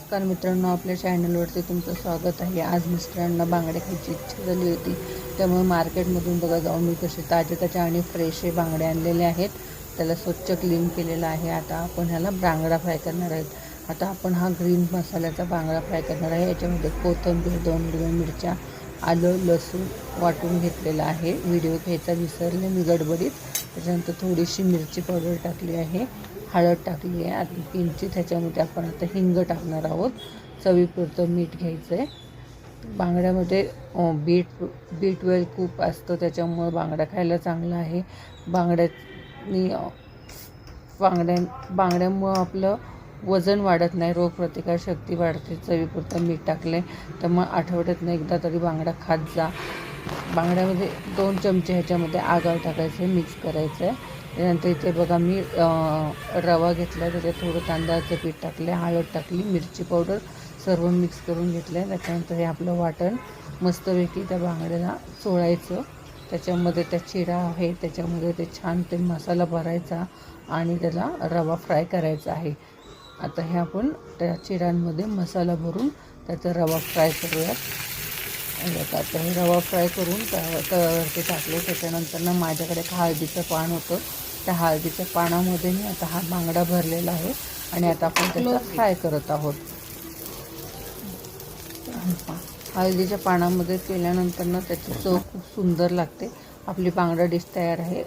नमस्कार मित्रांनो, आपल्या चॅनलवरती तुमचं स्वागत आहे। आज मिस्टरांना बांगड्या खायची इच्छा झाली होती, त्यामुळे मार्केटमधून बघा जाऊन मी कसे ताज्या आणि फ्रेश हे बांगडे आणलेले आहेत। त्याला स्वच्छ क्लीन केलेला आहे। आता आपण ह्याला बांगडा फ्राय करणार आहोत। आता आपण हा ग्रीन मसाल्याचा बांगडा फ्राय करणार आहे। याच्यामध्ये कोथिंबीर, 2 हिरव्या मिरच्या, आलं लसूण वाटून घेतलेला आहे। व्हिडिओ घ्यायचा विसरले मी गडबडीत। त्याच्यानंतर थोडीशी मिरची पावडर टाकली आहे, हळद टाकली आहे आणि किंचित ह्याच्यामध्ये आपण आता हिंग टाकणार आहोत। चवीपुरतं मीठ घ्यायचं आहे। बांगड्यामध्ये B12 खूप असतं, त्याच्यामुळे बांगडा खायला चांगला आहे। बांगड्यामुळं आपलं वजन वाढत नाही, रोगप्रतिकारशक्ती वाढते। चवीपुरतं मीठ टाकले तर मग आठवड्यातनं एकदा तरी बांगडा खात जा। बांगड्यामध्ये 2 चमचे ह्याच्यामध्ये आगळ टाकायचे, मिक्स करायचं आहे। त्यानंतर इथे बघा मी रवा घेतला, त्याच्यात थोडं तांदळाचं पीठ टाकले, हळद टाकली, मिरची पावडर सर्व मिक्स करून घेतलं आहे। त्याच्यानंतर हे आपलं वाटण मस्तपैकी त्या बांगड्याला चोळायचं। त्याच्यामध्ये त्या चिरा आहे, त्याच्यामध्ये ते छान ते मसाला भरायचा आणि त्याला रवा फ्राय करायचा आहे। आता हे आपण त्या चिरांमध्ये मसाला भरून त्याचा रवा फ्राय करूयात। आता हे रवा फ्राय करून तव्यावरती टाकले। त्याच्यानंतर ना माझ्याकडे हळदीचं पान होतं, त्या हळदीच्या पानामध्ये मी आता हा बांगडा भरलेला आहे आणि आता आपण त्याचा फ्राय करत आहोत। हळदीच्या पानामध्ये केल्यानंतर ना त्याची चव खूप सुंदर लागते। आपली बांगडा डिश तयार आहे।